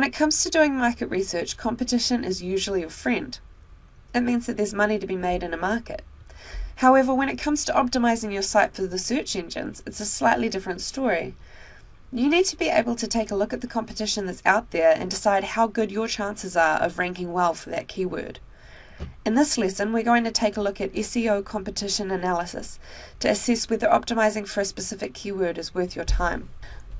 When it comes to doing market research, competition is usually your friend. It means that there's money to be made in a market. However, when it comes to optimizing your site for the search engines, it's a slightly different story. You need to be able to take a look at the competition that's out there and decide how good your chances are of ranking well for that keyword. In this lesson, we're going to take a look at SEO Competition Analysis to assess whether optimizing for a specific keyword is worth your time.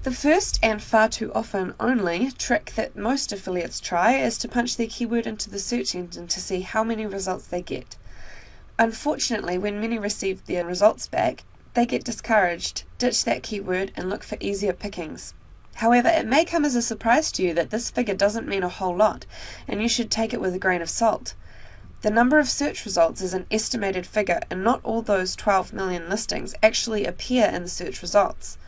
The first, and far too often only, trick that most affiliates try is to punch their keyword into the search engine to see how many results they get. Unfortunately, when many receive their results back, they get discouraged, ditch that keyword, and look for easier pickings. However, it may come as a surprise to you that this figure doesn't mean a whole lot, and you should take it with a grain of salt. The number of search results is an estimated figure, and not all those 12 million listings actually appear in the search results.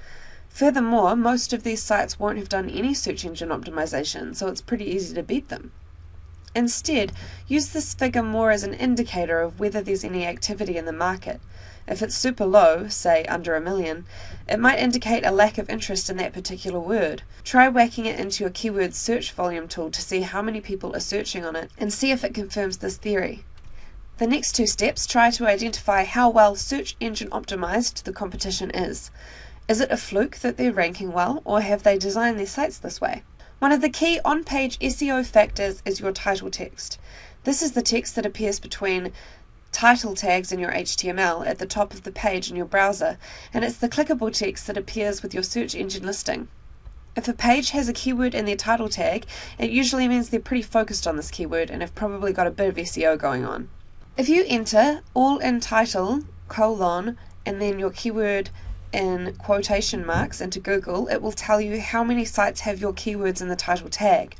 Furthermore, most of these sites won't have done any search engine optimization, so it's pretty easy to beat them. Instead, use this figure more as an indicator of whether there's any activity in the market. If it's super low, say under 1 million, it might indicate a lack of interest in that particular word. Try whacking it into your keyword search volume tool to see how many people are searching on it and see if it confirms this theory. The next two steps try to identify how well search engine optimized the competition is. Is it a fluke that they're ranking well, or have they designed their sites this way? One of the key on-page SEO factors is your title text. This is the text that appears between title tags in your HTML at the top of the page in your browser, and it's the clickable text that appears with your search engine listing. If a page has a keyword in their title tag, it usually means they're pretty focused on this keyword and have probably got a bit of SEO going on. If you enter allintitle, and then your keyword in quotation marks into Google, it will tell you how many sites have your keywords in the title tag.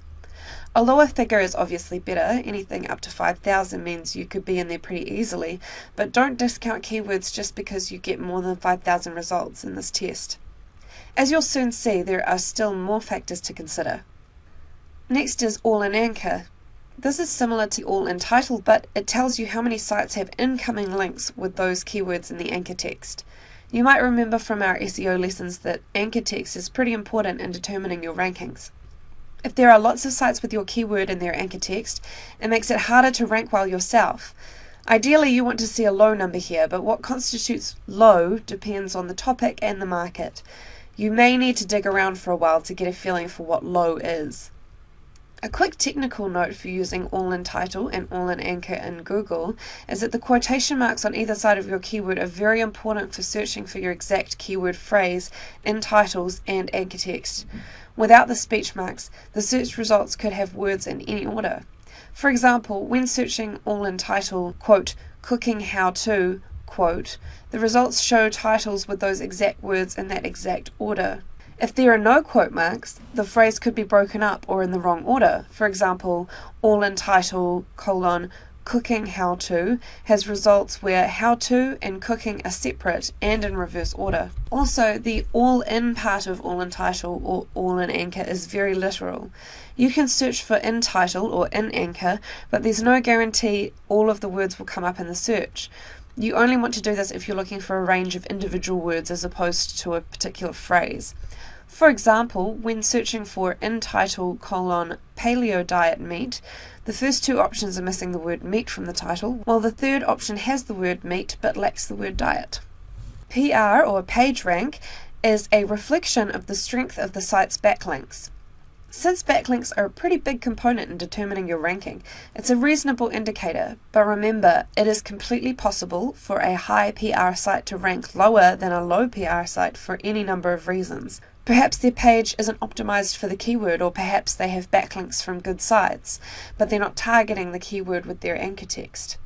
A lower figure is obviously better. Anything up to 5,000 means you could be in there pretty easily, but don't discount keywords just because you get more than 5,000 results in this test. As you'll soon see, there are still more factors to consider. Next is allinanchor. This is similar to allintitle, but it tells you how many sites have incoming links with those keywords in the anchor text. You might remember from our SEO lessons that anchor text is pretty important in determining your rankings. If there are lots of sites with your keyword in their anchor text, it makes it harder to rank well yourself. Ideally, you want to see a low number here, but what constitutes low depends on the topic and the market. You may need to dig around for a while to get a feeling for what low is. A quick technical note for using allintitle and allinanchor in Google is that the quotation marks on either side of your keyword are very important for searching for your exact keyword phrase in titles and anchor text. Without the speech marks, the search results could have words in any order. For example, when searching allintitle, quote, cooking how to, quote, the results show titles with those exact words in that exact order. If there are no quote marks, the phrase could be broken up or in the wrong order. For example, allintitle, cooking how to has results where how to and cooking are separate and in reverse order. Also, the all in part of allintitle or allinanchor is very literal. You can search for in title or in anchor, but there's no guarantee all of the words will come up in the search. You only want to do this if you're looking for a range of individual words as opposed to a particular phrase. For example, when searching for in title, paleo diet meat, the first two options are missing the word meat from the title, while the third option has the word meat but lacks the word diet. PR or PageRank is a reflection of the strength of the site's backlinks. Since backlinks are a pretty big component in determining your ranking, it's a reasonable indicator, but remember, it is completely possible for a high PR site to rank lower than a low PR site for any number of reasons. Perhaps their page isn't optimized for the keyword, or perhaps they have backlinks from good sites, but they're not targeting the keyword with their anchor text.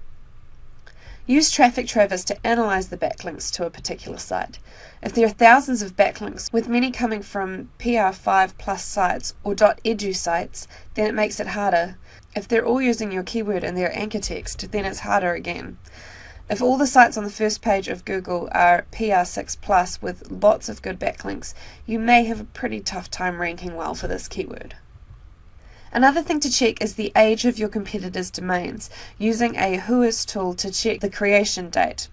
Use Traffic Travis to analyze the backlinks to a particular site. If there are thousands of backlinks, with many coming from PR5 plus sites or .edu sites, then it makes it harder. If they're all using your keyword in their anchor text, then it's harder again. If all the sites on the first page of Google are PR6 plus with lots of good backlinks, you may have a pretty tough time ranking well for this keyword. Another thing to check is the age of your competitors' domains, using a WHOIS tool to check the creation date.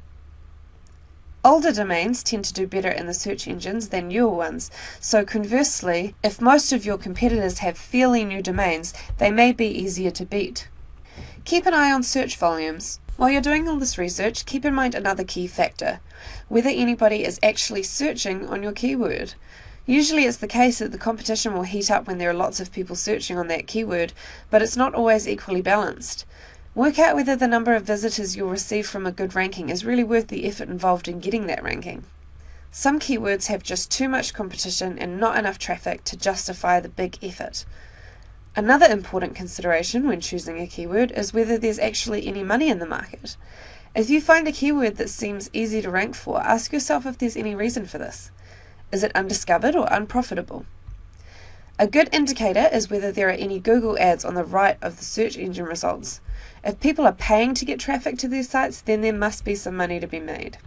Older domains tend to do better in the search engines than newer ones, so conversely, if most of your competitors have fairly new domains, they may be easier to beat. Keep an eye on search volumes. While you're doing all this research, keep in mind another key factor: whether anybody is actually searching on your keyword. Usually it's the case that the competition will heat up when there are lots of people searching on that keyword, but it's not always equally balanced. Work out whether the number of visitors you'll receive from a good ranking is really worth the effort involved in getting that ranking. Some keywords have just too much competition and not enough traffic to justify the big effort. Another important consideration when choosing a keyword is whether there's actually any money in the market. If you find a keyword that seems easy to rank for, ask yourself if there's any reason for this. Is it undiscovered or unprofitable? A good indicator is whether there are any Google ads on the right of the search engine results. If people are paying to get traffic to their sites, then there must be some money to be made.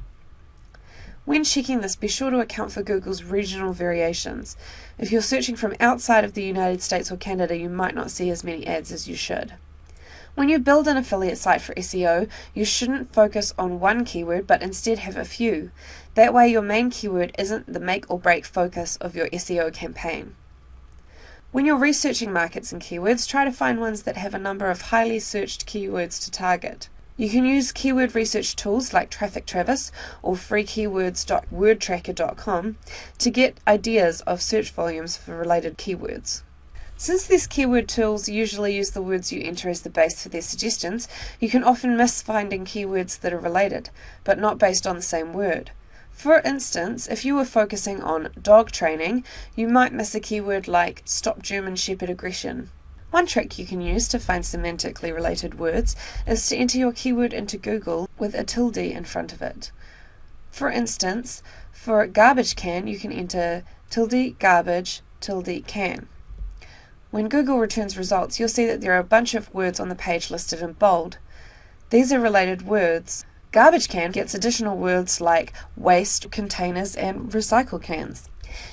When checking this, be sure to account for Google's regional variations. If you're searching from outside of the United States or Canada, you might not see as many ads as you should. When you build an affiliate site for SEO, you shouldn't focus on one keyword, but instead have a few. That way your main keyword isn't the make or break focus of your SEO campaign. When you're researching markets and keywords, try to find ones that have a number of highly searched keywords to target. You can use keyword research tools like Traffic Travis or freekeywords.wordtracker.com to get ideas of search volumes for related keywords. Since these keyword tools usually use the words you enter as the base for their suggestions, you can often miss finding keywords that are related, but not based on the same word. For instance, if you were focusing on dog training, you might miss a keyword like stop German Shepherd aggression. One trick you can use to find semantically related words is to enter your keyword into Google with a tilde in front of it. For instance, for garbage can, you can enter tilde garbage tilde can. When Google returns results, you'll see that there are a bunch of words on the page listed in bold. These are related words. Garbage can gets additional words like waste, containers, and recycle cans.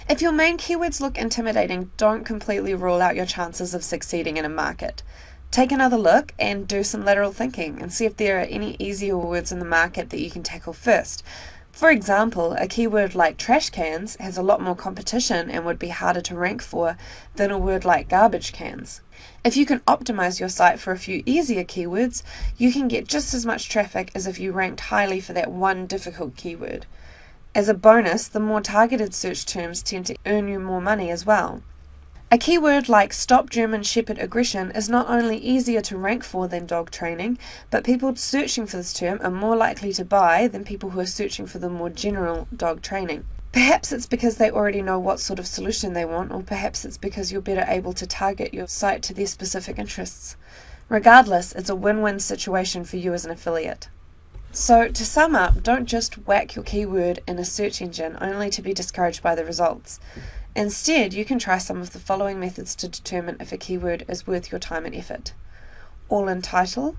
If your main keywords look intimidating, don't completely rule out your chances of succeeding in a market. Take another look and do some lateral thinking and see if there are any easier words in the market that you can tackle first. For example, a keyword like trash cans has a lot more competition and would be harder to rank for than a word like garbage cans. If you can optimize your site for a few easier keywords, you can get just as much traffic as if you ranked highly for that one difficult keyword. As a bonus, the more targeted search terms tend to earn you more money as well. A keyword like stop German Shepherd aggression is not only easier to rank for than dog training, but people searching for this term are more likely to buy than people who are searching for the more general dog training. Perhaps it's because they already know what sort of solution they want, or perhaps it's because you're better able to target your site to their specific interests. Regardless, it's a win-win situation for you as an affiliate. So, to sum up, don't just whack your keyword in a search engine only to be discouraged by the results. Instead, you can try some of the following methods to determine if a keyword is worth your time and effort. Allintitle.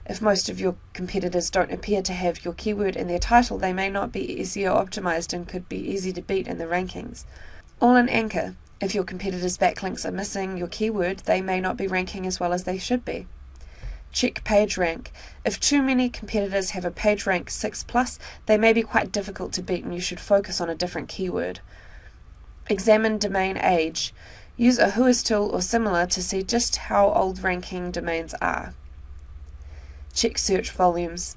If most of your competitors don't appear to have your keyword in their title, they may not be SEO optimized and could be easy to beat in the rankings. Allinanchor. If your competitors' backlinks are missing your keyword, they may not be ranking as well as they should be. Check PageRank. If too many competitors have a PageRank 6+, they may be quite difficult to beat and you should focus on a different keyword. Examine domain age. Use a WHOIS tool or similar to see just how old ranking domains are. Check search volumes.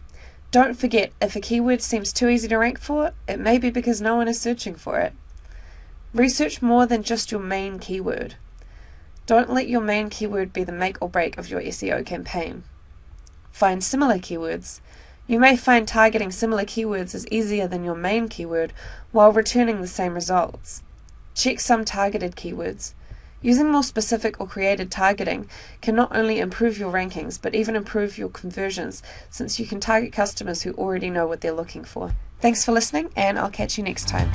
Don't forget, if a keyword seems too easy to rank for, it may be because no one is searching for it. Research more than just your main keyword. Don't let your main keyword be the make or break of your SEO campaign. Find similar keywords. You may find targeting similar keywords is easier than your main keyword while returning the same results. Check some targeted keywords. Using more specific or created targeting can not only improve your rankings, but even improve your conversions, since you can target customers who already know what they're looking for. Thanks for listening, and I'll catch you next time.